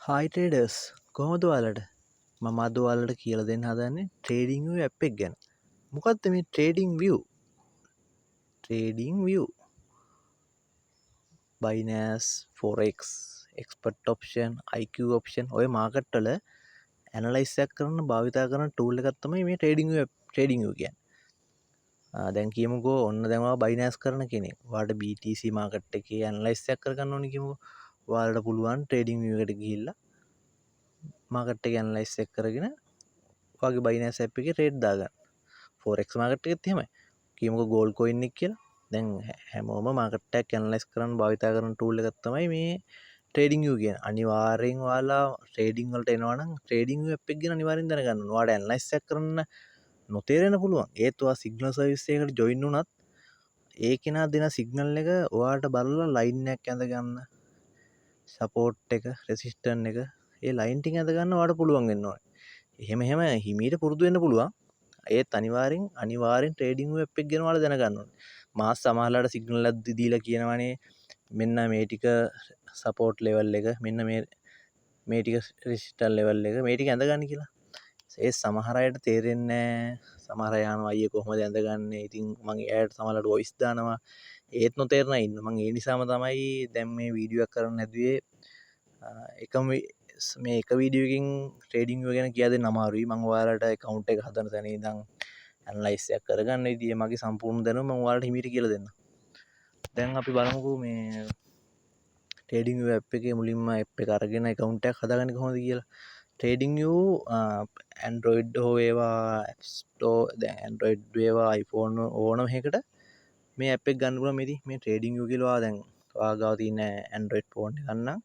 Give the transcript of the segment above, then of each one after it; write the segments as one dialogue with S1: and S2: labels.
S1: Hi traders කොහොමද ඔයාලට මම අද ඔයාලට කියලා දෙන්න හදන්නේ ට්‍රේඩින් view app එක ගැන. මොකක්ද මේ trading view? Trading view Binance, Forex, expert option, IQ option ඔය මාකට් වල ඇනලයිස් එකක් කරන්න භාවිතා කරන ටූල් එකක් තමයි මේ ට්‍රේඩින් view කියන්නේ. දැන් කියමුකෝ ඔන්න දැන් ඔයා Binance කරන කෙනෙක්. ඔයාලට BTC මාකට් එකේ ඇනලයිස් එකක් කරගන්න ඕනේ කියමුකෝ. ඔයාලට පුළුවන් ට්‍රේඩින් view එකට ගිහිල්ලා මාකට් එක ඇනලයිස් එක කරගෙන ඔයාගේ Binance app එකේ ට්‍රේඩ් දාගන්න. Forex මාකට් එකෙත් එහෙමයි. කියමුකෝ gold coin එක කියලා. දැන් හැමෝම මාකට් එකක් ඇනලයිස් කරන්න භාවිතා කරන ටූල් එකක් තමයි මේ ට්‍රේඩින් view කියන්නේ. අනිවාර්යෙන් ඔයාලා ට්‍රේඩින් වලට එනවා නම් ට්‍රේඩින් view app එක ගැන අනිවාර්යෙන් දැනගන්න ඕනේ. ඔයාලට ඇනලයිස් එක කරන්න නොතේරෙන්න පුළුවන්. ඒත් ඔයා සිග්නල් සර්විස් එකකට ජොයින් වුණත් ඒ කෙනා දෙන සිග්නල් එක ඔයාලට බලලා ලයින් එකක් ඇඳ ගන්න, සපෝට් එක, රෙසිස්ටන්ට් එක, ඒ ලයින් ටික ඇඳ ගන්න ඔයාලට පුළුවන් වෙන්න ඕනේ. එහෙම හිමීට පුරුදු වෙන්න පුළුවන්. ඒත් අනිවාර්යෙන් ට්‍රේඩින් view app එක ගැන ඔයාලා දැනගන්න ඕනේ. මාස් සමහරලාට සිග්නල් එකක් දීලා කියනවනේ මෙන්න මේ ටික සපෝට් ලෙවල් එක, මෙන්න මේ ටික රෙසිස්ටන්ට් ලෙවල් එක, මේ ටික ඇඳ ගන්න කියලා. ඒ සමහර අයට තේරෙන්නේ නැහැ. සමහර අය අහනවා අයියේ කොහොමද ඇඳගන්නේ? ඉතින් මම එයාට සමහරලාට වොයිස් දානවා. ඒත් නොතේරෙන අය ඉන්නවා. මම ඒ නිසාම තමයි දැන් මේ වීඩියෝ එක කරන්න හැදුවේ. එකම මේ එක වීඩියෝ එකකින් ට්‍රේඩින් view ගැන කියා දෙන්න අමාරුයි. මම ඔයාලට account එක හදන තැන ඉඳන් ඇනලයිස් එකක් කරගන්න විදිය මගේ සම්පූර්ණ දැනුම මම ඔයාලට හිමීට කියලා දෙන්නම්. දැන් අපි බලමුකෝ මේ ට්‍රේඩින් view app එකේ මුලින්ම app එක අරගෙන account එකක් හදාගන්නේ කොහොමද කියලා. ට්‍රේඩින් view Android හෝ වේවා App Store දැන් Android වේවා iPhone ඕනම එකකට මේ app එක ගන්න පුළුවන්. මේ ට්‍රේඩින් view කියලා ඔයා දැන් ඔයා ගාව තියෙන Android phone එක ගන්න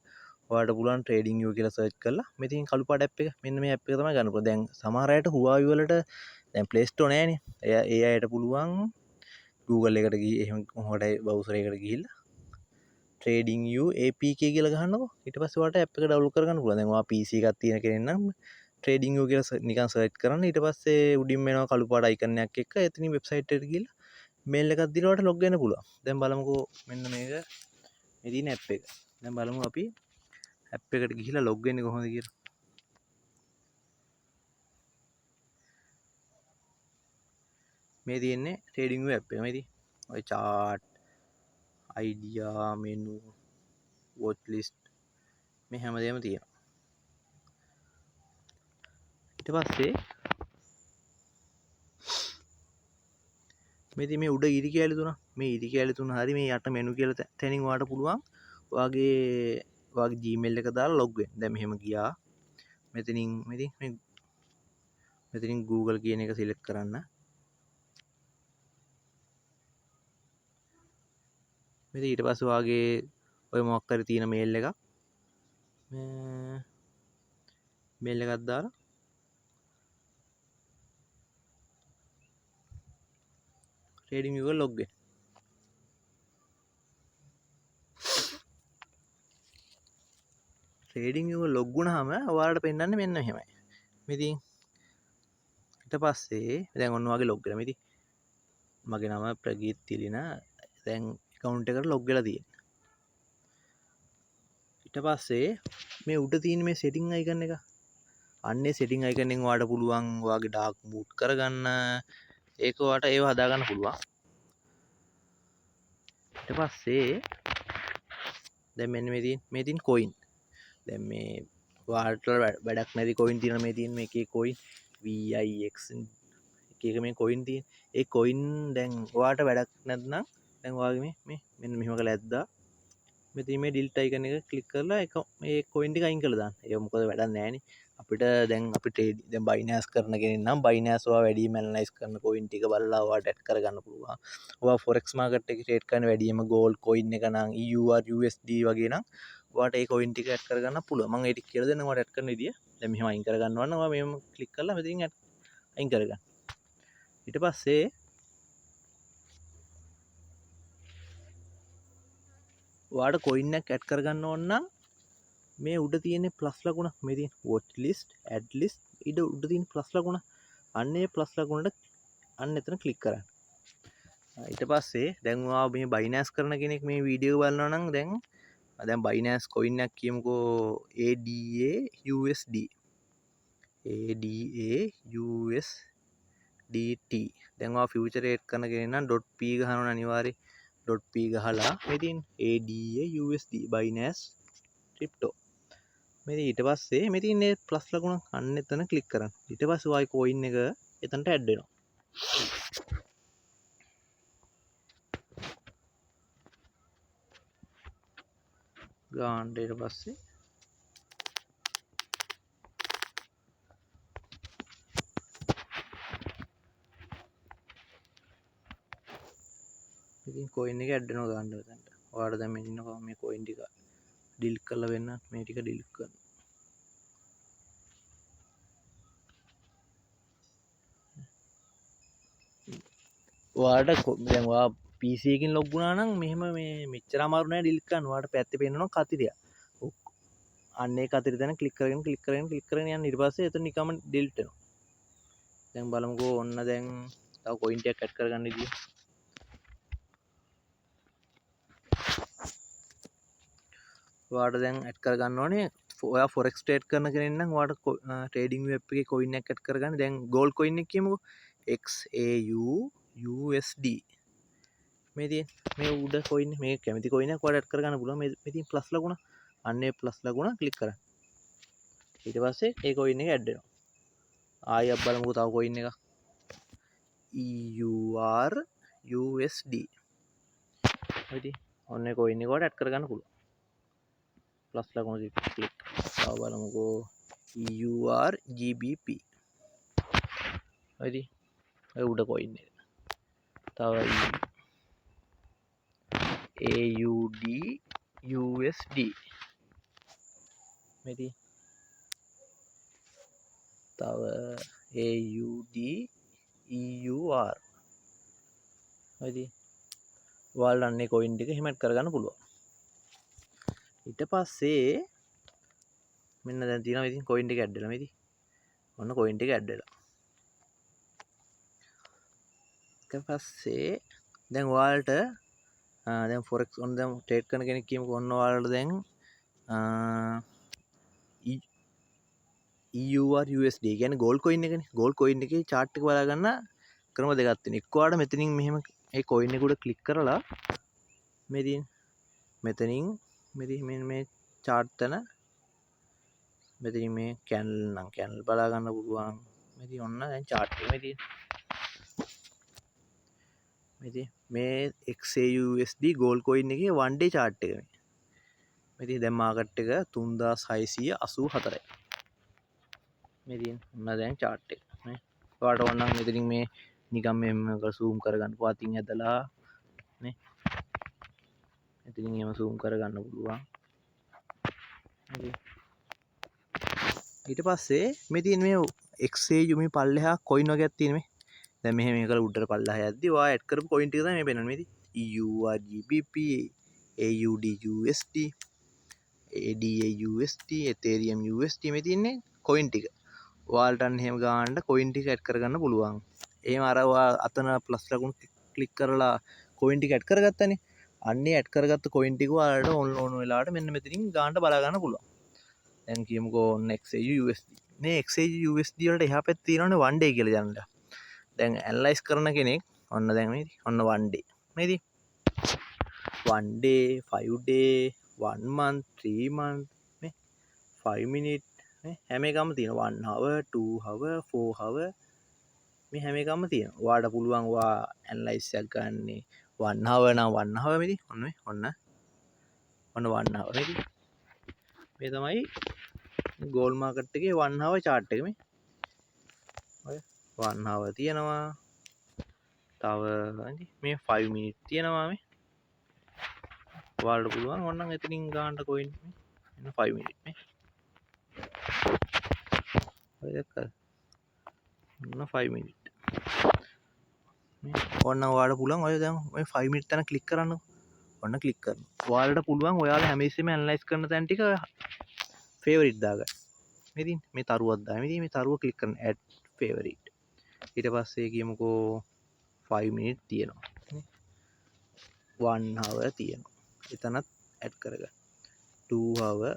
S1: ඔයාලට පුළුවන් ට්‍රේඩින් view කියලා සර්ච් කරලා මේ තියෙන කළු පාට app එක මෙන්න මේ app එක තමයි ගන්න පුළුවන්. දැන් සමහර අයට Huawei වලට දැන් Play Store නෑනේ. ඒ අයට පුළුවන් Google එකට ගිහින් එහෙම කොහොමද browser එකට ගිහිල්ලා ට්‍රේඩින් view APK කියලා ගහන්නකො. ඊට පස්සේ ඔයාලට app එක download කරගන්න පුළුවන්. දැන් ඔයා PC එකක් තියෙන කෙනෙක් නම් ට්‍රේඩින් view කියලා නිකන් සර්ච් කරන්න. ඊට පස්සේ උඩින්ම එනවා කළු පාට icon එකක් එක්ක. එතනින් වෙබ්සයිට් එකට ගිහිල්ලා මේල් එකක් දීලා ඔයාලට log වෙන්න පුළුවන්. දැන් බලමුකෝ මෙන්න මේක මේ තියෙන app එක. දැන් බලමු අපි app එකට ගිහිල්ලා log වෙන්නේ කොහොමද කියලා. මේ තියෙන්නේ ට්‍රේඩින් view app එක. මේ තියෙන්නේ ඔය chart, idea, menu, watch list මේ හැමදේම තියෙනවා. ඊට පස්සේ මේ උඩ ඉරි කැලි තුන මේ ඉරි කැලි තුන හරි මේ යට මෙනු කියලා තැනින් ඔයාලට පුළුවන් ඔයාගේ Gmail එක දාලා log වෙන්න. දැන් මෙහෙම ගියා. මෙතනින් Google කියන එක සිලෙක්ට් කරන්න. මෙතන ඊට පස්සේ ඔයාගේ ඔය මොකක් හරි තියෙන මේල් එකක් දාලා ට්‍රේඩින් view එක log වෙන්න. ට්‍රේඩින් view එක log වුණාම ඔයාලට පෙන්නන්නේ මෙන්න මෙහෙමයි. ඉතින් ඊට පස්සේ දැන් ඔන්න ඔයාගේ log වෙලා. ඉතින් මගේ නම ප්‍රගීත් තිලින. දැන් account එකට log වෙලා තියෙනවා. ඊට පස්සේ මේ උඩ තියෙන මේ setting icon එක අන්නේ setting icon එකෙන් ඔයාලට පුළුවන් ඔයාගේ dark mode කරගන්න. ඒක ඔයාලට ඒව හදාගන්න පුළුවන්. ඊට පස්සේ දැන් මෙන්න මේ තියෙන coin. දැන් මේ ඔයාලට වැඩක් නැති coin තියෙන මේ තියෙන මේකේ coin VIX එක මේ coin තියෙන. ඒ coin දැන් ඔයාලට වැඩක් නැත්නම් දැන් ඔයාගේ මේ මෙන්න මෙහෙම කරලා ඇද්දා. මෙතන මේ delete icon එක click කරලා මේ coin ටික අයින් කරලා දාන්න. ඒක මොකද වැඩක් නැහැ නේ. අපිට දැන් අපි ට්‍රේඩ් දැන් Binance කරන කෙනෙක් නම් Binance ඔයා වැඩිම ඇනලයිස් කරන coin ටික බලලා ඔයාට ඇඩ් කරගන්න පුළුවන්. ඔයා Forex market එකේ ට්‍රේඩ් කරන වැඩිම gold coin එක නම් EUR USD වගේ නම් ඔයාට ඒ coin ටික ඇඩ් කරගන්න පුළුවන්. මම ඒ ටික කියලා දෙන්නම් ඔයාට ඇඩ් කරන විදිය. දැන් මෙහෙම අයින් කරගන්නවා නම් ඔයා මෙහෙම ක්ලික් කරලා මෙතනින් අයින් කරගන්න. ඊට පස්සේ ඔයාට coin එකක් ඇඩ් කරගන්න ඕන නම් මේ උඩ තියෙන ප්ලස් ලකුණ මේ තියෙන watch list, add list උඩ තියෙන ප්ලස් ලකුණ අන්නේ ප්ලස් ලකුණට අන්න එතන ක්ලික් කරන්න. ඊට පස්සේ දැන් ඔයා මේ Binance කරන කෙනෙක් මේ වීඩියෝ බලනවා නම් දැන් දැන් Binance coin එකක් කියමුකෝ ADA USD DT. දැන් ඔයා ෆියුචර් රේට් කරන කෙනෙක් නම් .p ගහනවනේ අනිවාර්යෙන් .p ගහලා මේ තියෙන ADA USD Binance crypto මේ ඊට පස්සේ මේ තියෙන ප්ලස් ලකුණ අන්න එතන ක්ලික් කරන්න. ඊට පස්සේ ඔයයි coin එක එතනට ඇඩ් වෙනවා. ගාන්න ඊට පස්සේ ඉතින් coin එක ඇඩ් වෙනවා ගන්න එතනට. ඔයාලට දැන් මෙන්න ඉන්නවා මේ coin ටික ඩිලීට් කරලා වෙන්න මේ ටික ඩිලීට් කරන්න. ඔයාලට දැන් ඔයා PC එකකින් ලොග් වුණා නම් මෙහෙම මේ මෙච්චර අමාරු නෑ ඩිලීට් කරන්න. ඔයාලට පැත්තේ පෙන්නනවා කතිරය. අන්න ඒ කතිරය දැන් ක්ලික් කරගෙන යන්න ඊට පස්සේ එතන නිකම්ම ඩිලීට් වෙනවා. දැන් බලමුකෝ ඔන්න දැන් තව coin ටිකක් ඇඩ් කරගන්න ඉතින්. ඔයාට දැන් ඇඩ් කරගන්න ඕනේ ඔයා ෆොරෙක්ස් ට්‍රේඩ් කරන කෙනෙක් නම් ඔයාට ට්‍රේඩින් වෙබ් එකේ coin එකක් ඇඩ් කරගන්න. දැන් gold coin එක කියමුකෝ XAUUSD මේ තියෙන මේ උඩ coin මේ කැමති coin එකක් ඔයාලට ඇඩ් කරගන්න පුළුවන්. මේ තියෙන ප්ලස් ලකුණ අන්න ඒ ප්ලස් ලකුණ ක්ලික් කරන්න. ඊට පස්සේ ඒ coin එක ඇඩ් වෙනවා. ආයෙත් බලමුකෝ තව coin එකක් EURUSD හරි ඔන්න ඒ coin එක ඔයාලට ඇඩ් කරගන්න පුළුවන්. ප්ලස් ලකුණ ක්ලික්. තව බලමුකෝ EURGBP හරි ඔය උඩ coin එක. තව AUDUSD මෙති. තව AUDEUR හරි ඔයාලට අන්නේ coin ටික එහෙම ඇඩ් කරගන්න පුළුවන්. ඊට පස්සේ මෙන්න දැන් තියෙනවා ඉතින් coin ටික ඇඩ් වෙලා මේ ඉතින් ඔන්න coin ටික ඇඩ් වෙලා. ඊට පස්සේ දැන් ඔයාලට දැන් forex ඔන්න දැන් ට්‍රේඩ් කරන කෙනෙක් කියමුකෝ ඔන්න ඔයාලට දැන් EURUSD කියන්නේ gold coin එකනේ. gold coin එකේ chart එක බලා ගන්න ක්‍රම දෙකක් තියෙනවා. එක්ක ඔයාලට මෙතනින් මෙහෙම ඒ coin එක උඩ ක්ලික් කරලා මේ තියෙන මෙතනින් මේ chart තන මෙතනින් මේ candle නම් candle බලා ගන්න පුළුවන්. මෙතන ඔන්න දැන් chart එක මෙතන මේ XAUUSD gold coin එකේ one day chart එක මේ. මෙතන දැන් market එක 3684යි. මෙතින් ඔන්න දැන් chart එක නේ. ඔයාලට ඕන නම් මෙතනින් මේ නිකන් මෙහෙම zoom කරගන්න පාතින් ඇදලා නේ. මෙතනින් එහෙම zoom කරගන්න පුළුවන්. හරි. ඊට පස්සේ මේ තියෙන මේ XAU මේ පල්ලෙහා coin වර්ගයක් තියෙන මේ. දැන් මෙහෙම මේක උඩට පල්ලෙහා යද්දි ඔයා ඇඩ් කරපු coin ටික තමයි මේ පෙන්වන්නේ මේ. EURGBP AUDUSD ADAUSD Ethereum USD මේ තියෙන්නේ coin ටික. ඔයාලට අන්න එහෙම ගානට coin ටික ඇඩ් කරගන්න පුළුවන්. එහෙම අර ඔයා අතන ප්ලස් ලකුණු ක්ලික් කරලා coin ටික ඇඩ් කරගත්තනේ. අන්නේ ඇඩ් කරගත්ත coin ටික ඔයාලට ඕන වෙලාවට මෙන්න මෙතනින් ගානට බලා ගන්න පුළුවන්. දැන් කියමුකෝ ඔන්න XAUUSD. මේ XAUUSD වලට එහා පැත්තේ තියෙනවනේ one day කියලා යන්න. දැන් ඇනලයිස් කරන කෙනෙක් ඔන්න දැන් මේ ඔන්න one day. මේ ඉතින් one day 5 day 1 month 3 month මේ 5 minute හැම එකම තියෙන 1 hour 2 hour 4 hour මේ හැම එකම තියෙන. ඔයාලට පුළුවන් ඔයා ඇනලයිස් එකක් ගන්න 1 hour නම් 1 hour මෙදි ඔන්න 1 hour මෙදි මේ තමයි ගෝල්ඩ් මාකට් එකේ 1 hour chart එක මේ. ඔය 1 hour තියෙනවා. තව මේ 5 minute තියෙනවා මේ. ඔයාලට පුළුවන් ඕනනම් එතනින් ගාන්න coin මේ 5 minute මේ. ඔය දැක්කද? ඔන්න 5 minute. මේ ඔන්න ඔයාලට පුළුවන් ඔය දැන් ඔය 5 minute තැන ක්ලික් කරන්න. ඔන්න ක්ලික් කරනවා. ඔයාලට පුළුවන් ඔයාලා හැම ඉස්සෙම ඇනලයිස් කරන තැන් ටික ෆේවරිට් දාගන්න. මේ ඉතින් මේ තරුවක් දාන්න. ඉතින් මේ තරුව ක්ලික් කරන්න add favorite. ඊට පස්සේ කියමුකෝ 5 minute තියෙනවා. 1 hour තියෙනවා. එතනත් ඇඩ් කරගන්න. 2 hour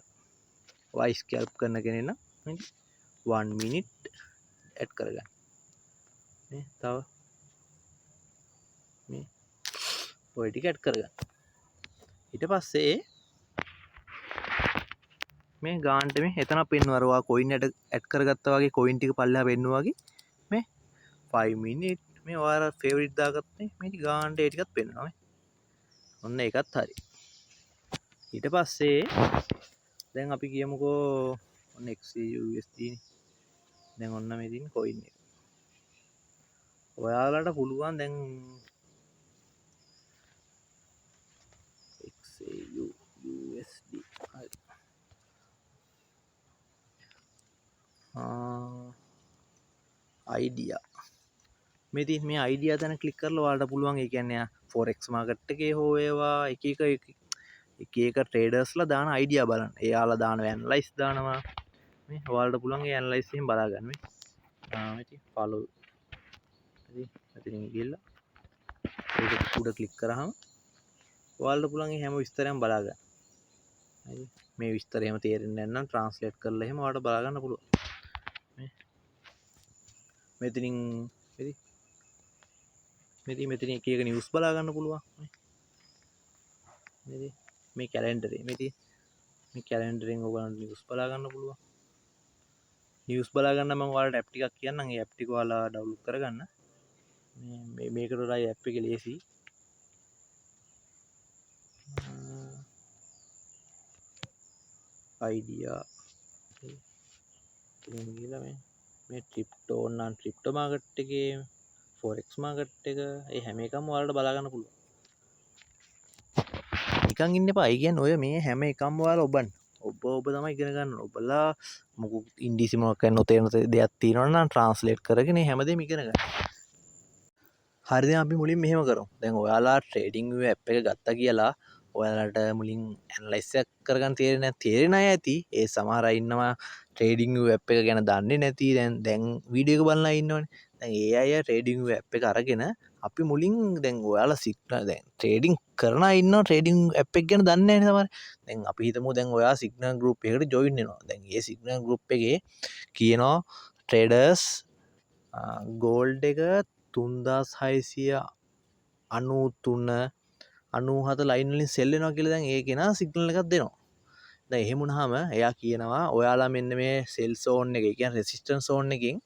S1: වයිස් ස්කැල්ප් කරන කෙනෙක් නම් 1 minute ඇඩ් කරගන්න. මේ තව මේ ඔය ටික ඇඩ් කරගන්න. ඊට පස්සේ මේ ගානට මේ එතන පෙන්වනවා කොයින් ඇඩ් කරගත්තා වගේ කොයින් ටික පල්ලෙහා පෙන්නුවා වගේ මේ 5 minute මේ ඔයාලා ෆේවරිට් දාගත්තේ මේ ටික ගානට ඒ ටිකත් පෙන්වනවා. ඔන්න ඒකත් හරි. ඊට පස්සේ දැන් අපි කියමුකෝ ඔන්න XUSD නේ. දැන් ඔන්න මේ තියෙන කොයින් එක. ඔයාලට පුළුවන් දැන් XAUUSD හරි. idea මේ තියෙන මේ idea දැන ක්ලික් කරලා ඔයාලට පුළුවන් ඒ කියන්නේ forex market එකේ හෝ ඒවා එක එක ට්‍රේඩර්ස්ලා දාන idea බලන්න. එයාලා දාන ඇනලයිස් දානවා. මේ ඔයාලට පුළුවන් ඒ ඇනලයිස් එකෙන් බලා ගන්න මේ. ඉතින් follow ඉතින් මෙතනින් ගිහලා ඒක උඩ ක්ලික් කරාම ඔයාලට පුළුවන් මේ හැම විස්තරයක්ම බලා ගන්න. හරි. මේ විස්තරය එහෙම තේරෙන්නේ නැත්නම් ට්‍රාන්ස්ලේට් කරලා එහෙම ඔයාලට බලා ගන්න පුළුවන්. මේ මෙතනින් මෙතන එක එක නිවුස් බලා ගන්න පුළුවන්. මේ කැලෙන්ඩරේ මේ කැලෙන්ඩරෙන් ඔයගලන්ට නිවුස් බලා ගන්න පුළුවන්. නිවුස් බලා ගන්න මම ඔයාලට ඇප් ටිකක් කියන්නම්. ඒ ඇප් ටික ඔයාලා ඩවුන්ලෝඩ් කරගන්න. මේකට වඩා ඇප් එක ලේසි. idea ඉතින් ගිහලා මේ ක්‍රිප්ටෝ නම් ක්‍රිප්ටෝ මාකට් එකේ forex මාකට් එක ඒ හැම එකම ඔයාලට බලා ගන්න පුළුවන්. නිකන් ඉන්න එපා. ඒ කියන්නේ ඔය මේ හැම එකම ඔයාලා ඔබන්න. ඔබ තමයි ඉගෙන ගන්න. ඔබලා මොකක් ඉංග්‍රීසි මොකක් කරන්න තේරෙන දෙයක් තියෙනවා නම් ට්‍රාන්ස්ලේට් කරගෙන හැමදේම ඉගෙන ගන්න. හරි දැන් අපි මුලින් මෙහෙම කරමු. දැන් ඔයාලා ට්‍රේඩින් view app එක ගත්තා කියලා ඔයාලට මුලින් ඇනලයිස් එකක් කරගන්න තේරෙන අය ඇති. ඒ සමහර අය ඉන්නවා ට්‍රේඩින් view app එක ගැන දන්නේ නැති. දැන් වීඩියෝ එක බලලා ඉන්නවනේ. දැන් ඒ අය ට්‍රේඩින් view app එක අරගෙන අපි මුලින් දැන් ඔයාලා සිග්නල් දැන් ට්‍රේඩින් කරන අය ඉන්නවා ට්‍රේඩින් app එක ගැන දන්නේ නැහැ නේ සමහර. දැන් අපි හිතමු දැන් ඔයා සිග්නල් group එකකට join වෙනවා. දැන් මේ සිග්නල් group එකේ කියනවා traders gold එක 3693 ලයින් වලින් සෙල් වෙනවා කියලා දැන් ඒ කෙනා සිග්නල් එකක් දෙනවා. දැන් එහෙම වුණාම එයා කියනවා ඔයාලා මෙන්න මේ සෙල් zone එක, ඒ කියන්නේ resistance zone එකෙන්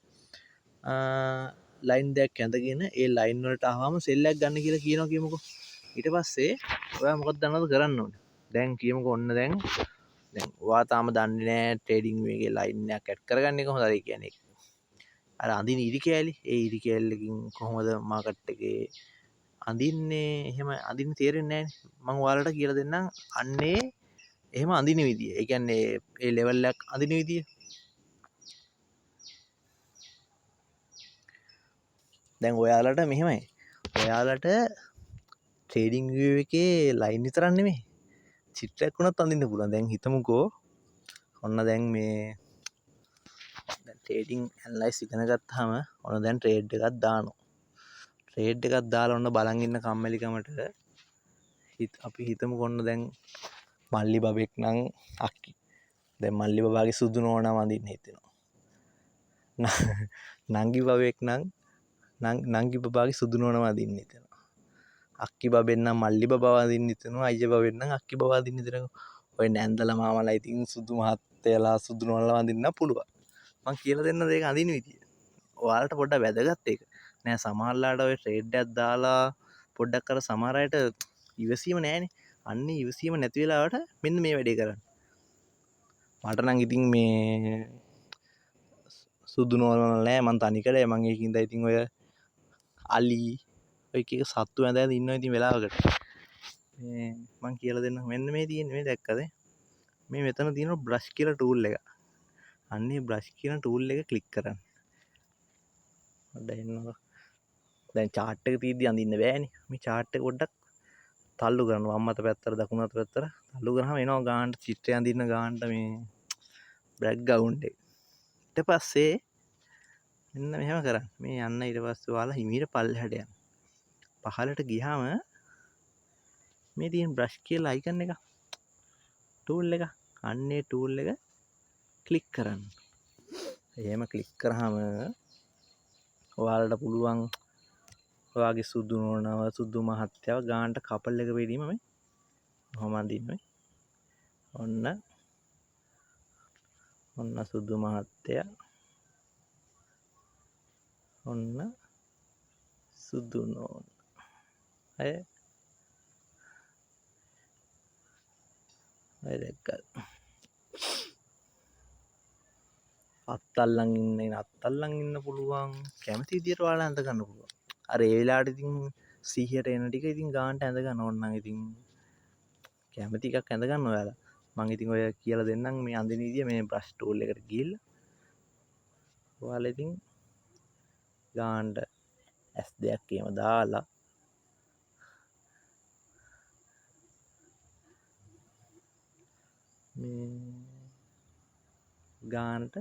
S1: ලයින් දෙකක් ඇඳගෙන ඒ ලයින් වලට ආවම සෙල් එකක් ගන්න කියලා කියනවා කියමුකෝ. ඊට පස්සේ ඔයා මොකක්ද දන්නවද කරන්න ඕනේ? දැන් කියමුකෝ ඔන්න දැන් ඔයා තාම දන්නේ නැහැ ට්‍රේඩින් එකේ ලයින් එකක් ඇඩ් කරගන්නේ කොහොමද? ඒ කියන්නේ අර අඳින ඉරි කෑලි ඒ ඉරි කෑල්ලකින් කොහොමද මාකට් එකේ අඳින්නේ? එහෙම අඳින්න තේරෙන්නේ නැහැ නේ. මම ඔයාලට කියලා දෙන්නම් අන්නේ එහෙම අඳින විදිය. ඒ කියන්නේ ඒ ලෙවල් එකක් අඳින විදිය. දැන් ඔයාලට මෙහෙමයි. ඔයාලට ට්‍රේඩින් view එකේ ලයින් විතරක් නෙමෙයි චිත්‍රයක් වුණත් අඳින්න පුළුවන්. දැන් හිතමුකෝ ඔන්න දැන් මේ ට්‍රේඩින් ඇනලයිස් ඉගෙන ගත්තාම ඔන්න දැන් ට්‍රේඩ් එකක් දානවා. ට්‍රේඩ් එකක් දාලා ඔන්න බලන් ඉන්න කම්මැලිකමට අපි හිතමුකෝ ඔන්න දැන් මල්ලි බබෙක් නම් අක්කි. දැන් මල්ලි බබාගේ සුදු නෝනා වඳින්න හිතෙනවා. නංගි බබෙක් නම් නංගි බබාගේ සුදු නෝනා වඳින්න හිතෙනවා. අක්කි බබෙන් නම් මල්ලි බබා වඳින්න හිතෙනවා. අයියා බබෙන් නම් අක්කි බබා වඳින්න හිතෙනවා. ඔය නැන්දලා මාමලා ඉතින් සුදු මහත්තයලා සුදු නෝනලා වඳින්න පුළුවන්. මං කියලා දෙන්න දෙක අඳින විදිය. ඔයාලට පොඩ්ඩක් වැදගත් ඒක. නෑ සමහරලාට ඔය ට්‍රේඩ් එකක් දාලා පොඩ්ඩක් අර සමහර අයට ඉවසීම නෑනේ. අන්නේ ඉවසීම නැති වෙලාවට මෙන්න මේ වැඩේ කරන්න. මට නම් ඉතින් මේ සුදු නෝනලා නෑ. මං තනිකරයි. මං ඒකින්ද ඉතින් ඔය අලි ඔය එක සත්තු ඇඳලා ඉන්නවා ඉතින් වෙලාවකට. මේ මං කියලා දෙන්න. මෙන්න මේ තියෙන්නේ මේ දැක්කද? මේ මෙතන තියෙන බ්‍රෂ් කියලා ටූල් එක. අන්නේ බ්‍රෂ් කියන ටූල් එක ක්ලික් කරන්න. එන්නකො. දැන් chart එක තියෙද්දි අඳින්න බෑනේ. මේ chart එක පොඩ්ඩක් තල්ලු කරනවා. වම් අත පැත්තට දකුණු අත පැත්තට තල්ලු කරාම එනවා ගානට චිත්‍රය අඳින්න ගානට මේ බෑග්ග්‍රවුන්ඩ් එක. ඊට පස්සේ මෙන්න මෙහෙම කරන්න. මේ යන්න ඊට පස්සේ ඔයාලා හිමීට පල්ලෙහාට යන්න. පහළට ගියාම මේ තියෙන බ්‍රෂ් කියලා අයිකන් එක ටූල් එක අන්නේ ටූල් එක ක්ලික් කරන්න. එහෙම ක්ලික් කරාම ඔයාලට පුළුවන් ඔයාගේ සුදු නෝනව සුදු මහත්තයව ගානට කපල් එක වෙඩීම මේ කොහොම අඳින්නේ. ඔන්න සුදු මහත්තයා ඔන්න සුදු නෝන අය දැක්කද අත්තල්ලන් ඉන්න පුළුවන් කැමති විදියට ඔයාලා ඇඳ ගන්න පුළුවන්. අර ඒ වෙලාවට ඉතින් 100ට එන ටික ඉතින් ගානට ඇඳ ගන්න ඕන නම් ඉතින් කැමති එකක් ඇඳ ගන්න ඔයාලා. මම ඉතින් ඔය කියලා දෙන්නම් මේ අඳින විදිය මේ බ්‍රෂ් ටූල් එකට ගිහිල්ලා ඔයාලා ඉතින් ගානට S2 එහෙම දාලා මේ ගානට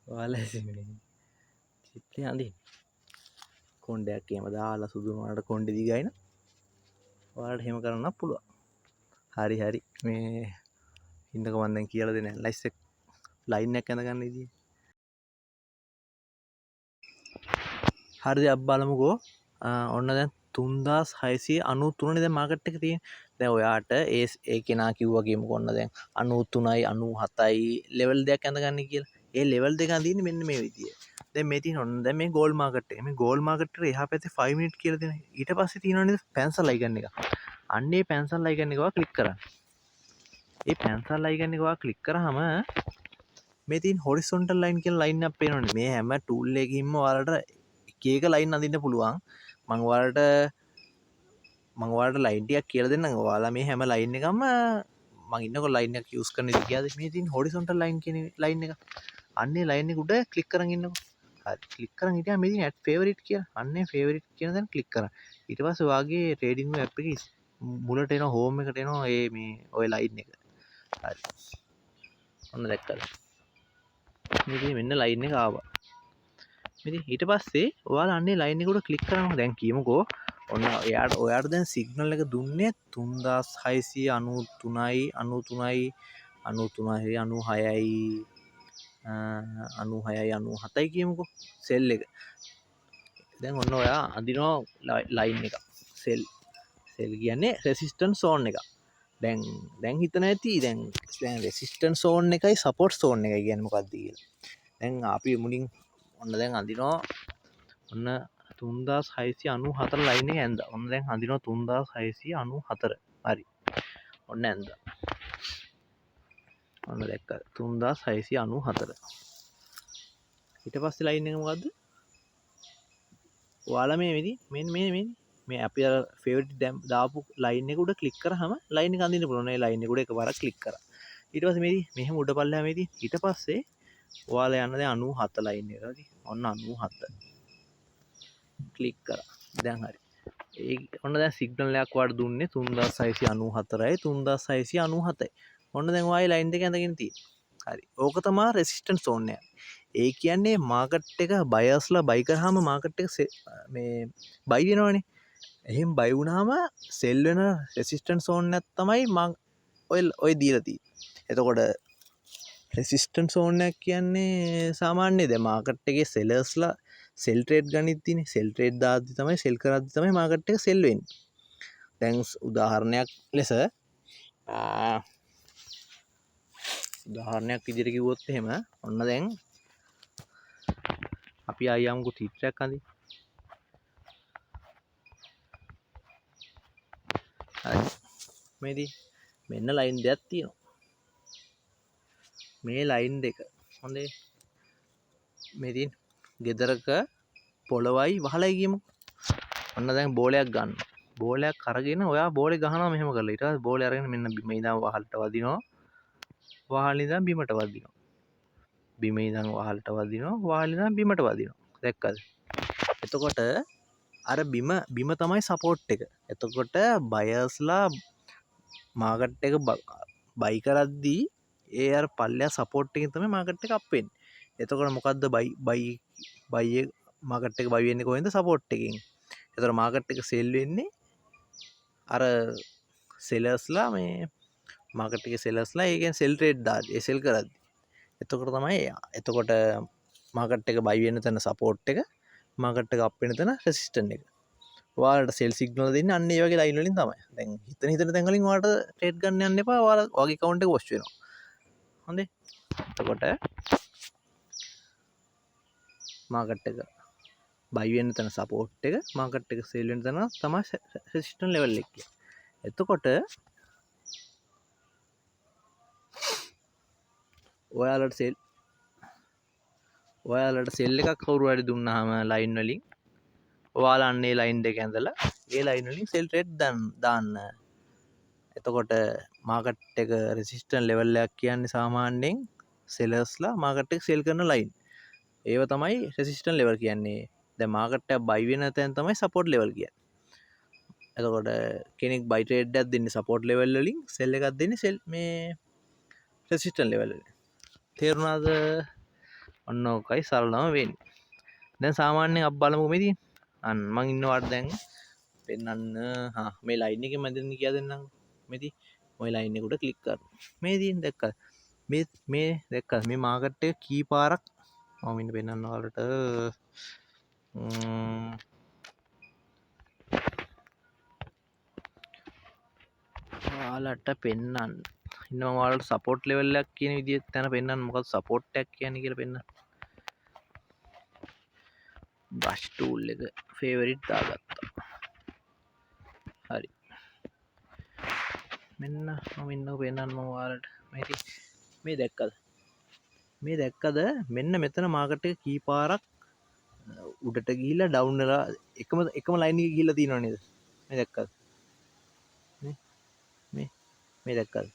S1: ඔයාලා චිත්‍රය අඳින්න. කොණ්ඩයක් එහෙම දාලා සුදු වුණාට කොණ්ඩේ දිගයින ඔයාලට එහෙම කරන්න පුළුවන්. හරි මේ ඉන්නකෝ මම දැන් කියලා දෙන්න ලයින් එකක් ඇඳ ගන්න විදිය. හරිද අපි බලමුකෝ. ඔන්න දැන් 3693 දැන් මාකට් එක තියෙන. දැන් ඔයාට ඒ කෙනා කිව්වා කියමුකෝ ඔන්න දැන් 93යි 97යි ලෙවල් දෙකක් ඇඳ ගන්න කියලා. ඒ ලෙවල් දෙක අඳින්නේ මෙන්න මේ විදිය. දැන් මේ තියෙන ඔන්න දැන් මේ ගෝල් මාකට් එක. මේ ගෝල් මාකට් එකට එහා පැත්තේ 5 මිනිට් කියලා දෙනවා. ඊට පස්සේ තියෙනවනේ පැන්සල් අයිකන් එක. අන්නේ පැන්සල් අයිකන් එක ඔයා ක්ලික් කරන්න. ඒ පැන්සල් අයිකන් එක ඔයා ක්ලික් කරාම මේ තියෙන හොරිසොන්ටල් ලයින් කියලා ලයින් එකක් පේනවනේ. මේ හැම ටූල් එකකින්ම ඔයාලට එක ලයින් අඳින්න පුළුවන්. මම ඔයාලට ලයින් ටිකක් කියලා දෙන්නම්. ඔයාලා මේ හැම ලයින් එකම මම ඉන්නකොට ලයින් එකක් යූස් කරන ඉතින් කියලාද මේ තියෙන හොරිසොන්ටල් ලයින් කියන ලයින් එක. අන්නේ ලයින් එක උඩ ක්ලික් කරන් ඉන්නකො. හරි ක්ලික් කරන් හිටියා මේ තියෙන ඇඩ් ෆේවරිට් කියලා. අන්නේ ෆේවරිට් කියන දේ ක්ලික් කරා. ඊට පස්සේ ඔයාගේ ට්‍රේඩින්ග් ඇප් එකේ මුලට එනවා හෝම් එකට එනවා මේ ඔය ලයින් එක. හරි. ඔන්න දැක්කද? මේ මෙන්න ලයින් එක ආවා. ඉතින් ඊට පස්සේ ඔයාලා අන්නේ ලයින් එක උඩ ක්ලික් කරනවා. දැන් කියමුකෝ ඔන්න ඔයාට දැන් සිග්නල් එක දුන්නේ 3693යි 93යි 93යි 96යි 96යි 97යි කියමුකෝ සෙල් එක. දැන් ඔන්න ඔයා අඳිනවා ලයින් එක. සෙල් කියන්නේ රෙසිස්ටන්ස් සෝන් එක. දැන් හිතන ඇති දැන් රෙසිස්ටන්ස් සෝන් එකයි සපෝට් සෝන් එකයි කියන්නේ මොකක්ද කියලා. දැන් අපි මුලින් ඔන්න දැන් අඳිනවා ඔන්න 3694 ලයින් එක ඇඳලා. ඔන්න දැන් අඳිනවා 3694. හරි. ඔන්න ඇඳලා. ඔන්න දැක්කද 3694. ඊට පස්සේ ලයින් එක මොකද්ද? ඔයාලා මේ අපි අර ෆේවරිට් දාපු ලයින් එක උඩ ක්ලික් කරාම ලයින් එක අඳින්න පුළුවන්. ඒ ලයින් එක උඩ එකපාරක් ක්ලික් කරා. ඊට පස්සේ මෙහෙම උඩ පල්ලෙහා ඊට පස්සේ ඔයාලා යන්න දැන් 97 ලයින් එක. හරි. ඔන්න 97. ක්ලික් කරා. දැන් හරි. ඔන්න දැන් සිග්නල් එකක් වාට දුන්නේ 3694යි 3697යි. ඔන්න දැන් ඔයයි ලයින් දෙක ඇඳගෙන තියෙන්නේ. හරි. ඕක තමයි රෙසිස්ටන්ස් සෝන් එක. ඒ කියන්නේ මාකට් එක බයර්ස්ලා බයි කරාම මාකට් එක මේ බයි වෙනවනේ. එහෙන් බයි වුණාම සෙල් වෙන රෙසිස්ටන්ස් සෝන් එකක් තමයි මම ඔය දීලා තියෙන්නේ. එතකොට රෙසිස්ටන්ස් සෝන් එකක් කියන්නේ සාමාන්‍ය දැන් මාකට් එකේ සෙලර්ස්ලා සෙල් ට්‍රේඩ් ගනිත් තියෙන්නේ. සෙල් ට්‍රේඩ් දාද්දි තමයි සෙල් කරද්දි තමයි මාකට් එක සෙල් වෙන්නේ. දැන් උදාහරණයක් විදිහට කිව්වොත් එහෙම ඔන්න දැන් අපි ආයම්කු චිත්‍රයක් අඳින්න. හරි. මෙන්න ලයින් දෙකක් තියෙනවා. මේ ලයින් දෙක හොඳේ මේ තියෙන ගෙදරක පොළවයි වහලයි කියමුකෝ. ඔන්න දැන් බෝලයක් ගන්න. බෝලයක් අරගෙන ඔයා බෝලේ ගහනවා මෙහෙම කරලා. ඊට පස්සේ බෝලේ අරගෙන මෙන්න බිම ඉඳන් වහලට වදිනවා. වහලේ ඉඳන් බිමට වදිනවා. බිම ඉඳන් වහලට වදිනවා. වහලේ ඉඳන් බිමට වදිනවා. දැක්කද? එතකොට අර බිම තමයි සපෝට් එක. එතකොට බයර්ස්ලා මාකට් එක බයි කරද්දී ඒ අර පල්ලෙහා සපෝට් එකෙන් තමයි මාකට් එක අප් වෙන්නේ. එතකොට මොකද්ද බයි මාකට් එක බයි වෙන්නේ කොහෙන්ද? සපෝට් එකෙන්. එතකොට මාකට් එක සෙල් වෙන්නේ අර සෙලර්ස්ලා මේ මාකට් එකේ සෙලර්ස්ලා ඒ කියන්නේ සෙල් ට්‍රේඩ් දාද්දි ඒ සෙල් කරද්දි. එතකොට තමයි එතකොට මාකට් එක බයි වෙන තැන සපෝට් එක මාකට් එක අප් වෙන තැන රෙසිස්ටන්ට් එක. ඔයාලට සෙල් සිග්නල් දෙන්නේ අන්න ඒ වගේ ලයින් වලින් තමයි. දැන් හිතන තැන් වලින් ඔයාලට ට්‍රේඩ් ගන්න යන්න එපා. ඔයාලා ඔයාගේ account එක වොෂ් වෙනවා. හොඳේ. එතකොට මාකට් එක බයි වෙන තැන සපෝට් එක මාකට් එක සෙල් වෙන තැන තමයි රෙසිස්ටන්ට් ලෙවල් එක කියන්නේ. එතකොට ඔයාලට සෙල් එකක් කවුරු හරි දුන්නාම ලයින් වලින් ඔයාලා අන්නේ ලයින් දෙක ඇඳලා ඒ ලයින් වලින් සෙල් ට්‍රේඩ් දාන්න. එතකොට මාකට් එක රෙසිස්ටන්ට් ලෙවල් එකක් කියන්නේ සාමාන්‍යයෙන් සෙලර්ස්ලා මාකට් එක සෙල් කරන ලයින්. ඒව තමයි රෙසිස්ටන්ට් ලෙවල් කියන්නේ. දැන් මාකට් එක බයි වෙන තැන තමයි සපෝට් ලෙවල් කියන්නේ. එතකොට කෙනෙක් බයි ට්‍රේඩ් එකක් දෙන්නේ සපෝට් ලෙවල් වලින් සෙල් එකක් දෙන්නේ සෙල් මේ රෙසිස්ටන්ට් ලෙවල් වලින්. තේරුණාද? ඔන්න ඔකයි සරලම වෙන්නේ. දැන් සාමාන්‍යයෙන් අප බලමු මෙදී අන්න මං ඉන්නවාට දැන් පෙන්නන්න මේ ලයින් එකේ මැදින් කියා දෙන්නම්. මෙදී ඔය ලයින් එකට ක්ලික් කරනවා. මේදී දැක්කද? මේ දැක්කද? මේ මාකට් එක කී පාරක් මම ඉන්න පෙන්නන්න ඔයාලට ඔයාලට පෙන්නන්න ඉන්නවා ඔයාලට සපෝට් ලෙවල් එකක් කියන විදිහට තැන පෙන්නන්න. මොකද සපෝට් එකක් කියන්නේ කියලා පෙන්නන්න. බ්‍රෂ් ටූල් එක ෆේවරිට් දාගත්තා. හරි. මෙන්න මම ඉන්නව පෙන්නන්න ඔයාලට. මේ දැක්කද? මෙන්න මෙතන මාකට් එක කී පාරක් උඩට ගිහිල්ලා ඩවුන් වෙලා එකම ලයින් එකේ ගිහිල්ලා තියෙනව නේද? මේ දැක්කද? මේ දැක්කද?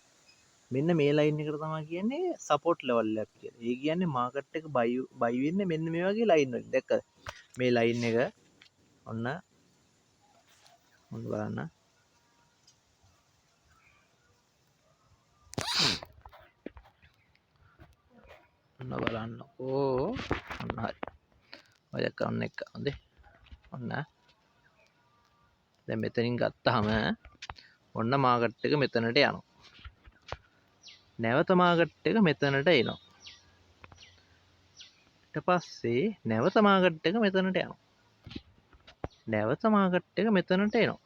S1: මෙන්න මේ ලයින් එකට තමයි කියන්නේ සපෝට් ලෙවල් එකක් කියලා. ඒ කියන්නේ මාකට් එක බයි වෙන්නේ මෙන්න මේ වගේ ලයින් වලින්. දැක්කද? මේ ලයින් එක ඔන්න බලන්න. ඔන්න බලන්නකෝ. ඔන්න හරි. ඔය දැක්ක ඔන්න එක. හොඳේ. ඔන්න දැන් මෙතනින් ගත්තාම ඔන්න මාකට් එක මෙතනට යනවා. නැවත මාකට් එක මෙතනට එනවා. ඊට පස්සේ නැවත මාකට් එක මෙතනට යනවා. නැවත මාකට් එක මෙතනට එනවා.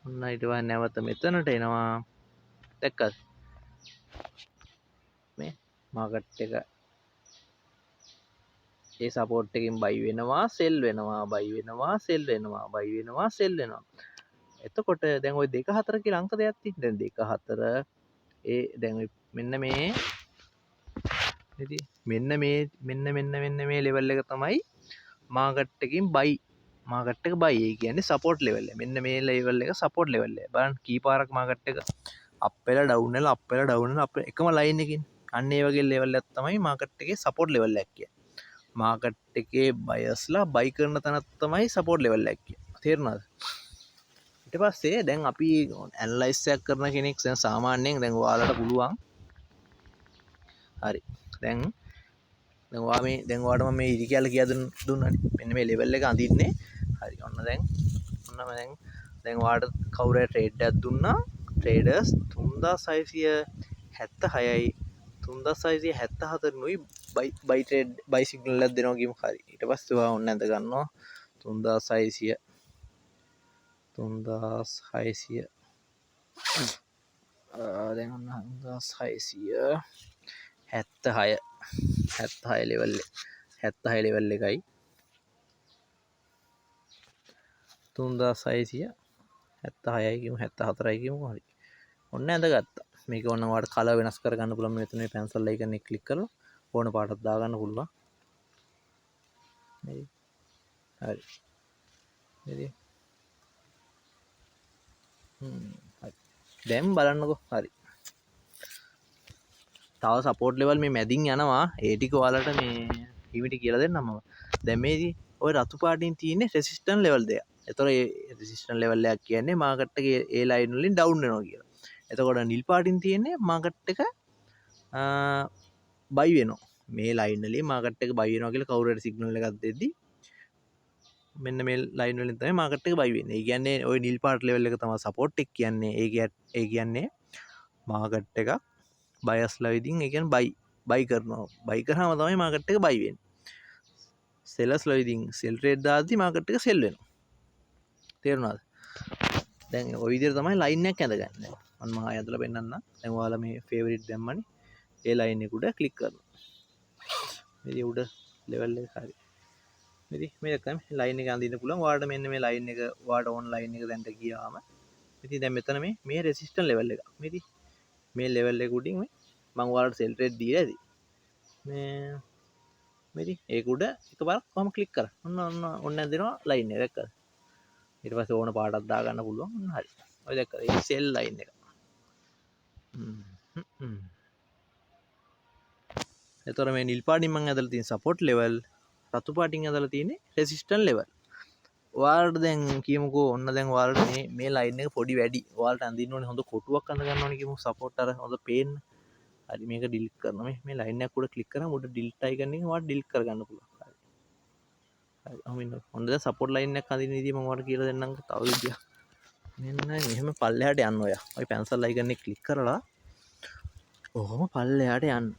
S1: ඔන්න ඊට පස්සේ නැවත මෙතනට එනවා. දැක්කද? මේ මාකට් එක ඒ සපෝට් එකෙන් බයි වෙනවා සෙල් වෙනවා බයි වෙනවා සෙල් වෙනවා බයි වෙනවා සෙල් වෙනවා. එතකොට දැන් ওই 2 4 කියලා අංක දෙකක් තියෙනවා. දැන් 2 4 ඒ දැන් මෙන්න මේ ඉතින් මෙන්න මේ ලෙවල් එක තමයි මාකට් එකකින් බයි මාකට් එක බයි ඒ කියන්නේ සපෝට් ලෙවල් එක. මෙන්න මේ ලෙවල් එක සපෝට් ලෙවල් එක. බලන්න කී පාරක් මාකට් එක අප් වෙලා ඩවුන් වෙලා අප් වෙලා ඩවුන් වෙලා එකම ලයින් එකකින්. අන්න ඒ වගේ ලෙවල් එකක් තමයි මාකට් එකේ සපෝට් ලෙවල් එක කියන්නේ. මාකට් එකේ බයස්ලා බයි කරන තැනක් තමයි සපෝට් ලෙවල් එක කියන්නේ. තේරුණාද? ඊට පස්සේ දැන් අපි ඇනලයිස් එකක් කරන කෙනෙක් දැන් සාමාන්‍යයෙන් දැන් ඔයාලට පුළුවන් හරි. දැන් ඔයාලට මම මේ ඉරි කියලා කියලා දුන්නානේ. මෙන්න මේ ලෙවල් එක අඳින්නේ. හරි. ඔන්න දැන් ඔයාලට කවුරු හරි ට්‍රේඩ් එකක් දුන්නා. ට්‍රේඩර්ස් 3676යි 3674 නුයි බයි ට්‍රේඩ් බයි සිග්නල් එකක් දෙනවා කියමු. හරි. ඊට පස්සේ ඔයා ඔන්න ඇඳ ගන්නවා 3600 දැන් ඔන්න 3676 ලෙවල් 76 ලෙවල් එකයි 3676යි කියමු 74යි කියමු. හරි. ඔන්න ඇඳගත්තා. මේක ඔන්න ඔයාලට කලර් වෙනස් කරගන්න පුළුවන්. මෙතන මේ පැන්සල් අයිකන් එක ක්ලික් කරලා ඕන පාටක් දාගන්න පුළුවන්. හරි. හරි. දැන් බලන්නකෝ. හරි. තව සපෝට් ලෙවල් මේ මැදින් යනවා. ඒ ටික ඔයාලට මේ හිමිටි කියලා දෙන්නම් මම. දැන් මේදී ඔය රතු පාටින් තියෙන්නේ රෙසිස්ටන්ට් ලෙවල් දෙක. එතකොට මේ රෙසිස්ටන්ට් ලෙවල් එකක් කියන්නේ මාකට් එකේ ඒ ලයින් වලින් ඩවුන් වෙනවා කියලා. එතකොට නිල් පාටින් තියෙන්නේ මාකට් එක බයි වෙනවා. මේ ලයින් වලින් මාකට් එක බයි වෙනවා කියලා කවුරු හරි සිග්නල් එකක් දෙද්දි මෙන්න මේ ලයින් වලින් තමයි මාකට් එක බයි වෙන්නේ. ඒ කියන්නේ ওই නිල් පාට ලෙවල් එක තමයි සපෝට් එක කියන්නේ. ඒ කියන්නේ මාකට් එකක් බයස්ලා ඉතින් ඒ කියන්නේ බයි කරහම තමයි මාකට් එක බයි වෙන්නේ. සෙලර්ස්ලා ඉතින් සෙල් රේට් දාද්දි මාකට් එක සෙල් වෙනවා. තේරුණාද? දැන් ඔය විදිහට තමයි ලයින් එකක් ඇඳගන්නේ. මම ආයෙ ඇදලා පෙන්නන්නම්. දැන් ඔයාලා මේ ෆේවරිට් දැම්මනේ. ඒ ලයින් එක උඩ ක්ලික් කරනවා. ඉතින් උඩ ලෙවල් එක හරි. ඉතින් මේක තමයි ලයින් එක අඳින්න පුළුවන්. ඔයාලට මෙන්න මේ ලයින් එක ඔයාලට ඕන ලයින් එක දැන්ට ගියාම ඉතින් දැන් මෙතන මේ රෙසිස්ටන්ස් ලෙවල් එක. ඉතින් මේ ලෙවල් එක උඩින් මම ඔයාලට සෙල් රේට් දීලා ඇති. මේ ඉතින් ඒක උඩ එකපාරක් කොහම ක්ලික් කරා. ඔන්න ඇඳෙනවා ලයින් එක දැක්කද? ඊට පස්සේ ඕන පාටක් දාගන්න පුළුවන්. ඔන්න හරි. ඔය දැක්කද? ඒ සෙල් ලයින් එක. එතකොට මේ නිල් පාටින් මම ඇදලා තියෙන සපෝට් ලෙවල්, රතු පාටින් ඇදලා තියෙන්නේ රෙසිස්ටන්ස් ලෙවල්. ඔයාලට දැන් කියමුකෝ ඔන්න දැන් ඔයාලට මේ ලයින් එක පොඩි වැඩි. ඔයාලට අඳින්න ඕනේ හොඳ කොටුවක් අඳ ගන්න ඕනේ කියමු සපෝට් අර හොඳ පේන්න. හරි මේක ඩිලීට් කරනවා. මේ ලයින් එක උඩ ක්ලික් කරාම උඩ ඩිලීට් අයිකන් එකෙන් ඔයාලට ඩිලීට් කරගන්න පුළුවන්. හරි. අමින්න හොඳ දැන් සපෝට් ලයින් එකක් අඳින්න විදිය මම ඔයාලට කියලා දෙන්නම් තව විදියක්. මෙන්න මෙහෙම පල්ලෙහාට යන්න ඔයා. ඔය පැන්සල් අයිකන් එක ක්ලික් කරලා ඔහොම පල්ලෙහාට යන්න.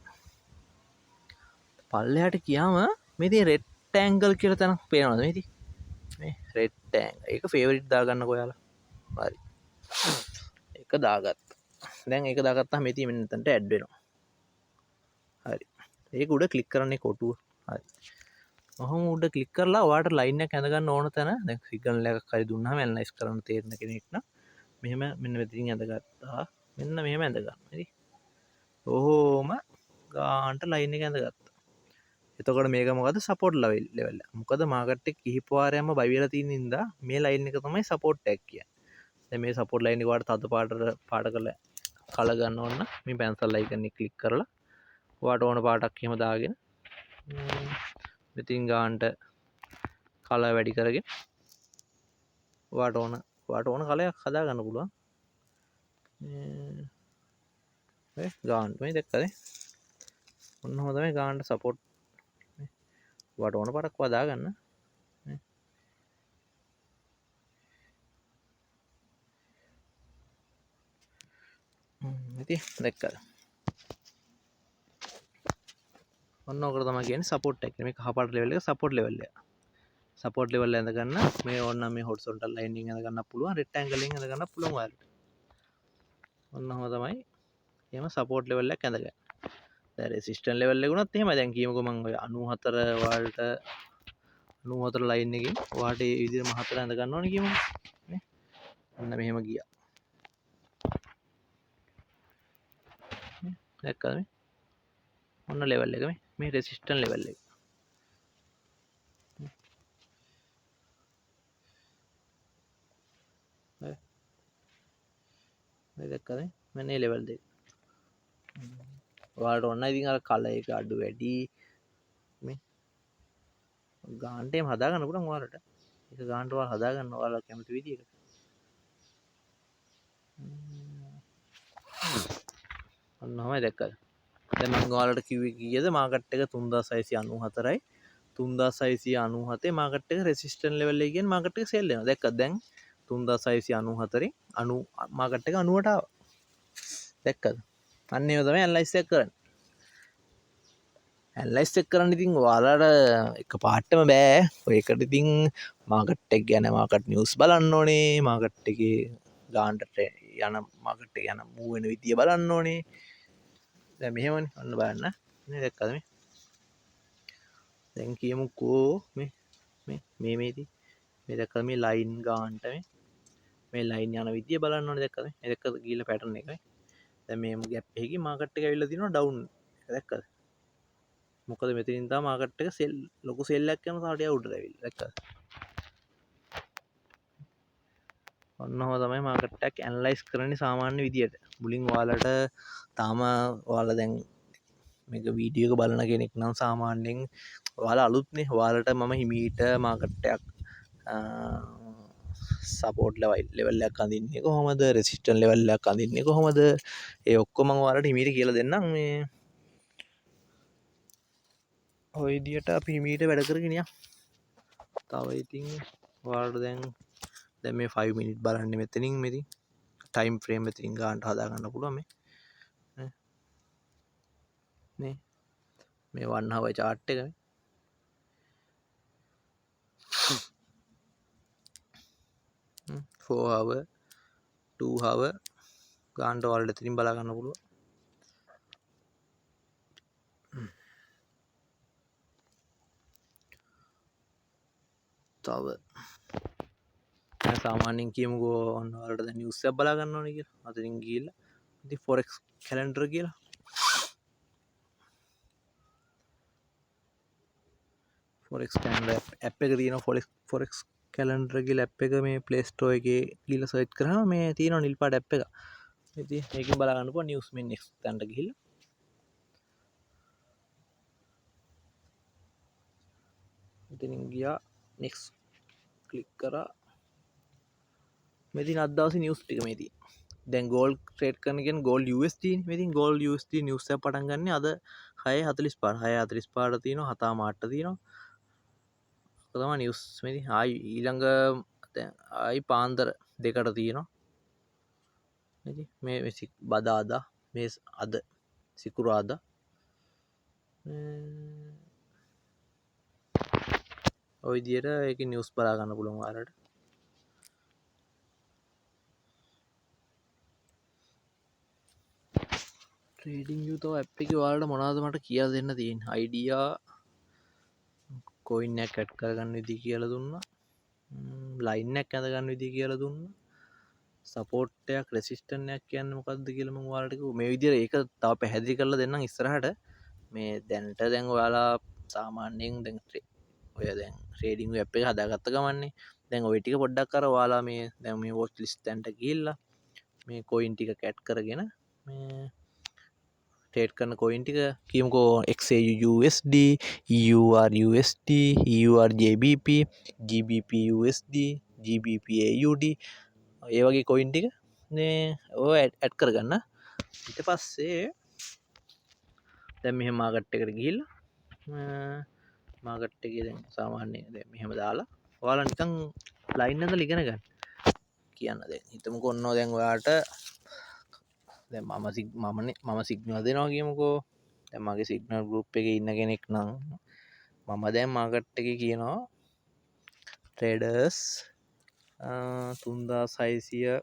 S1: පල්ලෙහාට ගියාම මේ තියෙන රෙක්ටැන්ගල් කියලා තැනක් පේනවද මේ තියෙන්නේ? මේ රෙක්ටැන්ගල්. ඒක ෆේවරිට් දාගන්නකෝ ඔයාලා. හරි. ඒක දාගත්තා. දැන් ඒක දාගත්තාම මේ තියෙන මෙන්න මෙතනට ඇඩ් වෙනවා. හරි. ඒක උඩ ක්ලික් කරන්නේ කොටුව. හරි. ඔහොම උඩ ක්ලික් කරලා ඔයාලට ලයින් එකක් ඇඳ ගන්න ඕන තැන දැන් සිග්නල් එකක් හරි දුන්නාම ඇනලයිස් කරන්න තේරෙන කෙනෙක් නම් මෙහෙම මෙන්න මෙතනින් ඇඳගත්තා. මෙන්න මෙහෙම ඇඳ ගන්න. හරි. ඔහොම ගාන්ට ලයින් එක ඇඳගත්තා. එතකොට මේක මොකද සපෝට් ලෙවල් එක. මොකද මාකට් එක කිහිප වාරයක්ම බයි වෙලා තියෙන නිසා මේ ලයින් එක තමයි සපෝට් ටැග් කියන්නේ. දැන් මේ සපෝට් ලයින් එක වාට තද පාට කරලා කල ගන්න ඕන නම් මේ පැන්සල් අයිකන් එක ක්ලික් කරලා ඔයාට ඕන පාටක් එහෙම දාගෙන මෙතින් ගාන්ට කලර් වැඩි කරගෙන ඔයාට ඕන කලයක් හදා ගන්න පුළුවන්. මේ ගාන්ට මේ දැක්කද? ඔන්න ඔහොම තමයි ගාන්ට සපෝට් ඔයාට ඕන පාටක් හදා ගන්න. ඉතින් දැක්කද? ඔන්න ඔකට තමයි කියන්නේ සපෝට් එක. මේ කහපාට ලෙවල් එක සපෝට් ලෙවල් එක. සපෝට් ලෙවල් ඇඳ ගන්න මේ ඕන මේ හොරිසොන්ටල් ලයින් එකෙන් ඇඳ ගන්න පුළුවන්, රෙක්ටැන්ගල් එකෙන් ඇඳ ගන්න පුළුවන් ඔයාලට. ඔන්න ඔහම තමයි එහෙම සපෝට් ලෙවල් එකක් ඇඳගන්න. දැන් රෙසිස්ටන්ස් ලෙවල් එක උනත් එහෙමයි. දැන් කියමුකෝ මම ඔය 94 වලට 94 ලයින් එකෙන් ඔයාලට මේ විදිහට මහතර ඇඳ ගන්න ඕනේ කියමුකෝ. නේ? ඔන්න මෙහෙම ගියා. දැක්කද මේ? ඔන්න ලෙවල් එක මේ රෙසිස්ටන්ස් ලෙවල් එක. මේ දැක්කද? මෙන්න මේ ලෙවල් දෙක. ඔයාලට ඔන්න ඉතින් අර කලර් එක අඩු වැඩි මේ ගාන්ට එහෙම හදා ගන්න පුළුවන් ඔයාලට. ඒක ගාන්ට ඔයාලා හදා ගන්න ඔයාලා කැමති විදිහකට. ඔන්න ඔහමයි දැක්කද? දැන් මම ඔයාලට කිව්වේ කීයද මාකට් එක 3694යි 3697 මාකට් එක රෙසිස්ටන්ස් ලෙවල් එක කියන්නේ මාකට් එක සෙල් වෙනවා. දැක්කද දැන් 3694න් 90 මාකට් එක 90ට ආවා. දැක්කද? අන්න ඒව තමයි ඇනලයිස් එක කරන්නේ. ඇනලයිස් එක කරන්න ඉතින් ඔයාලට එක පාටම බෑ. ඔයකට ඉතින් මාකට් එක ගැන මාකට් නිවුස් බලන්න ඕනේ. මාකට් එකේ ගාන්ට යන මාකට් එක යන මූව් වෙන විදිය බලන්න ඕනේ. දැන් මෙහෙමනේ ඔන්න බලන්න. මේ දැක්කද මේ? දැන් කියමුකෝ මේ දැක්කද මේ ලයින් ගාන්ට මේ ලයින් යන විදිය බලන්න ඕනේ. දැක්කද? මේ දැක්කද ගිහිල්ලා පැටර්න් එක මේ. දැන් මේ ගැප් එකකින් මාකට් එක ඇවිල්ලා තියෙනවා ඩවුන් එක. දැක්කද? මොකද මෙතනින් තමයි මාකට් එක සෙල් ලොකු සෙල් එකක් යනවා තාටිය උඩට ඇවිල්ලා. දැක්කද? ඔන්න ඔහම තමයි මාකට් එකක් ඇනලයිස් කරන්නේ සාමාන්‍ය විදියට. මුලින් ඔයාලට තාම ඔයාලා දැන් මේක වීඩියෝ එක බලන කෙනෙක් නම් සාමාන්‍යයෙන් ඔයාලා අලුත්නේ. ඔයාලට මම හිමීට මාකට් එකක් සපෝට් ලෙවල් එකක් අඳින්නේ කොහොමද? රෙසිස්ටන්ස් ලෙවල් එකක් අඳින්නේ කොහොමද? ඒ ඔක්කොම මම ඔයාලට හිමීට කියලා දෙන්නම්. මේ ඔය විදියට අපි හිමීට වැඩ කරගෙන යමු. තව ඉතින් ඔයාලට දැන් මේ 5 මිනිත් බලන්න මෙතනින් ටයිම් ෆ්‍රේම් මෙතනින් ගානට හදා ගන්න පුළුවන් මේ. නේ මේ 1 hour chart එක 4 hour 2 hour ගානට ඔයාලට එතනින් බලා ගන්න පුළුවන්. තව සාමාන්‍යයෙන් කියමුකෝ ඔන්න ඔයාලට දැන් නිවුස් එකක් බලා ගන්න ඕනේ කියලා. අතනින් ගිහිල්ලා ඉතින් forex calendar කියලා forex calendar app එක තියෙනවා. forex calendar කියලා app එක මේ play store එකේ ගිහිල්ලා search කරාම මේ තියෙනවා නිල් පාට app එක. ඉතින් මේකෙන් බලා ගන්න පුළුවන් නිවුස් මේ next තැනට ගිහිල්ලා. ඉතින් ගියා next click කරා. මේ තියෙන අද දවසේ නිවුස් ටික මේ තියෙන. දැන් gold trade කරන කියන්නේ gold USD නේ. මේ තියෙන gold USD news එක පටන් ගන්න අද 6:45 6:45 තියෙනවා 7:00 තියෙනවා. තමයි නිවස් මේ ආයි ඊළඟ ආයි පාන්දර 2ට තියෙනවා. මේ බදාදා මේ අද සිකුරාදා ඔය විදියට ඒක නිවස් බලා ගන්න පුළුවන් ඔයාලට. ට්‍රේඩින් view තව ඇප් එකේ ඔයාලට මොනවද මට කියලා දෙන්න තියෙන්නේ. අයිඩියා කොයින් එකක් ඇඩ් කරගන්න විදිහ කියලා දුන්නා. ලයින් එකක් ඇඳ ගන්න විදිහ කියලා දුන්නා. සපෝට් එකක් රෙසිස්ටන්ට් එකක් කියන්නේ මොකක්ද කියලා මම ඔයාලට කිව්වා. මේ විදිහට ඒක තව පැහැදිලි කරලා දෙන්නම් ඉස්සරහට. මේ දැන්ට දැන් ඔයාලා සාමාන්‍යයෙන් දැන් ඔය දැන් ට්‍රේඩින් ඇප් එක හදාගත්ත ගමන්නේ. දැන් ওই ටික පොඩ්ඩක් අර ඔයාලා මේ දැන් මේ වොච් ලිස්ට් එකකට ගිහිල්ලා මේ කොයින් ටික කැට් කරගෙන මේ ට්‍රේඩ් කරන කොයින් ටික කියමුකෝ XAUUSD, EURUSD, EURJBP, GBPUSD, GBPAUD ඒ වගේ කොයින් ටික මේ ඔය ඇඩ් කරගන්න. ඊට පස්සේ දැන් මෙහෙම මාකට් එකට ගිහිල්ලා මාකට් එකේ දැන් සාමාන්‍යයෙන් දැන් මෙහෙම දාලා ඔයාලා නිකන් ලයින් ඇඳලා ඉගෙන ගන්න. කියන්න දැන් හිතමුකෝ ඔන්න දැන් ඔයාලට දැන් මම සිග්නල් දෙනවා කියමුකෝ. දැන් මගේ සිග්නල් ගෲප් එකේ ඉන්න කෙනෙක් නම් මම දැන් මාකට් එකේ කියනවා ට්‍රේඩර්ස් 3600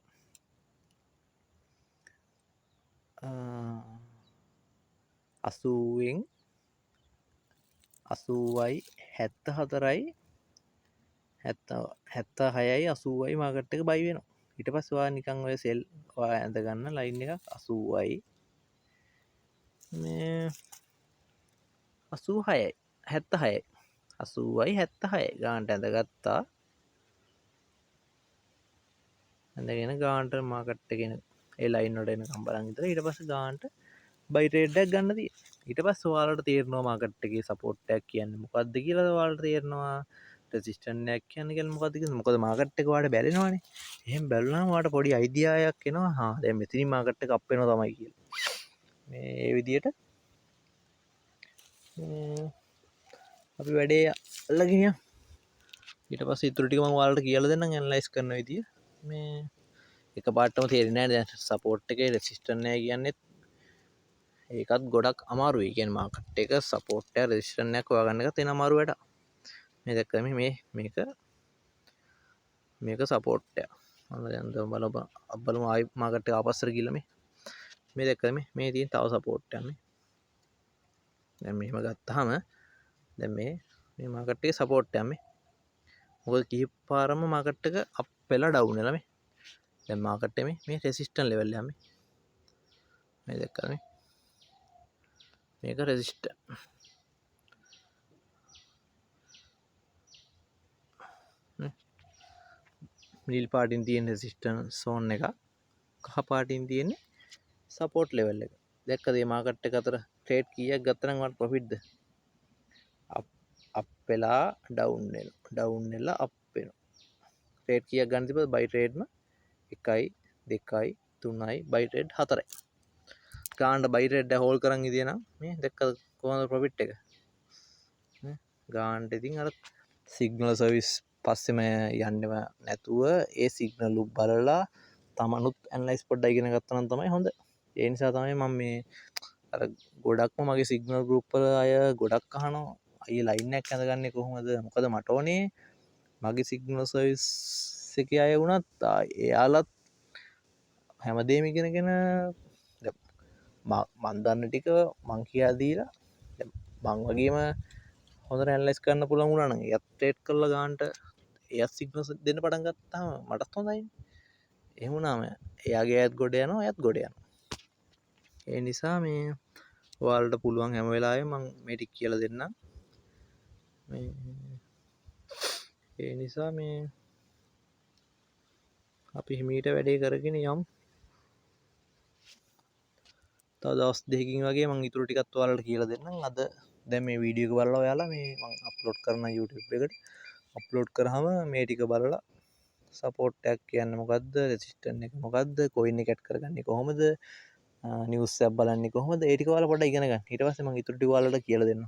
S1: 80න් 80යි 74යි 76යි 80යි මාකට් එක බයි වෙනවා. ඊට පස්සේ ඔයා නිකන් ඔය සෙල් ඔයා ඇඳ ගන්න ලයින් එකක් 80යි මේ 86යි 76යි 80යි 76යි ගානට ඇඳගත්තා. ඇඳගෙන ගානට මාකට් එකේ ඒ ලයින් වලට එනකම් බලන් ඉඳලා ඊට පස්සේ ගානට බයි ට්‍රේඩ් එකක් ගන්න තියෙනවා. ඊට පස්සේ ඔයාලට තේරෙනවා මාකට් එකේ සපෝට් එකක් කියන්නේ මොකක්ද කියලා ඔයාලට තේරෙනවා. රෙසිස්ටන්ට් එකක් කියන්නේ මොකක්ද කියලා. මොකද මාකට් එක ඔයාලට බැලෙනවනේ. එහෙම බැලුනම ඔයාලට පොඩි අයිඩියා එකක් එනවා. හා දැන් මෙතනින් මාකට් එක අප් වෙනවා තමයි කියලා. මේ විදියට අපි වැඩේ අල්ලගෙන යමු. ඊට පස්සේ ඊටු ටික මම ඔයාලට කියලා දෙන්නම් ඇනලයිස් කරන විදිය. මේ එකපාරටම තේරෙන්නේ නැහැ දැන් සපෝට් එකේ රෙසිස්ටන්ට් එක කියන්නේ ඒකත් ගොඩක් අමාරුයි. කියන්නේ මාකට් එක සපෝට් එක රෙසිස්ටන්ට් එකක් හොයාගන්න එකත් එන අමාරු වැඩක්. මේ දැක්කම මේක සපෝට් එක. මම දැන් බලමු ආයි මාකට් එක ආපස්සට ගිහලා මේ දැක්කම මේ තියෙන තව සපෝට් එකක් මේ. දැන් මෙහෙම ගත්තාම දැන් මේ මාකට් එකේ සපෝට් එකක් මේ. මොකද කීප පාරම මාකට් එක අප් වෙලා ඩවුන් වෙලා මේ. දැන් මාකට් එකේ මේ රෙසිස්ටන්ට් ලෙවල් එක මේ දැක්කම මේක රෙසිස්ටර්. නිල් පාටින් තියෙන රෙසිස්ටන්ස් සෝන් එක, කහ පාටින් තියෙන්නේ සපෝට් ලෙවල් එක. දැක්කද මේ මාකට් එක අතර ට්‍රේඩ් කීයක් ගත්තනම් වට ප්‍රොෆිට්ද? අප් වෙලා ඩවුන් වෙනවා. ඩවුන් වෙලා අප් වෙනවා. ට්‍රේඩ් කීයක් ගන්න තිබ්බද? බයි ට්‍රේඩ්ම 1යි 2යි 3යි බයි ට්‍රේඩ් 4යි. ගානට බයි ට්‍රේඩ් එක හෝල් කරන් ඉදියා නම් මේ දැක්කද කොහොමද ප්‍රොෆිට් එක? ගානට ඉතින් අර සිග්නල් සර්විස් පස්සෙම යන්නෙම නැතුව ඒ සිග්නල් බලලා තමනුත් ඇනලයිස් පොඩ්ඩක් ඉගෙන ගත්තා නම් තමයි හොඳ. ඒ නිසා තමයි මම මේ අර ගොඩක්ම මගේ සිගනල් ගරුප්පල අය ගොඩක් අහනවා අය ලයින්නක් ඇඳගන්නේ කොහොමද මොකද මට ඕනේ මගේ සිගනල් සවිස් එක අය වුණත් එයාලත් හැමදේම ඉගෙනගෙන මන්දන්න ටික මං කියා දීලා මං වගේම හොඳ ඇල්ලස් කරන්න පුළන් වුණන යත්තේට් කරල ගාන්ට එයත් සිගනස් දෙන්න පටන් ගත්තාම මටත් හොඳයි එහමුණාම එයාගේ ඇත් ගොඩ යනවා ඇත් ගොඩ යන ඒ නිසා මේ වාල්ට පුළුවන් හැම වෙලාය මං මේටික් කියල දෙන්න ඒ නිසා මේ අපි හිමීට වැඩේ කරගෙන යම් දවස් දෙකින් වගේ මං ඉතුර ටිකත් වලට කියල දෙන්න අද දැ මේ වීඩියක බලලා යාලා මේ අප්ලෝඩ් කරන YouTube එකට අප්ලෝඩ් කරහම මේ ටික බලලා සපෝට්ටක් කියන්න මොකක්ද රෙසිස්ටන් එක මොකක්ද කොයින්න කැට් කරගන්න කොහොමද නිවස් බලන්න කොහොම ඒටික වල පොට ඉගෙනග හිටවසම ඉතුරටි වලට කියල දෙන්න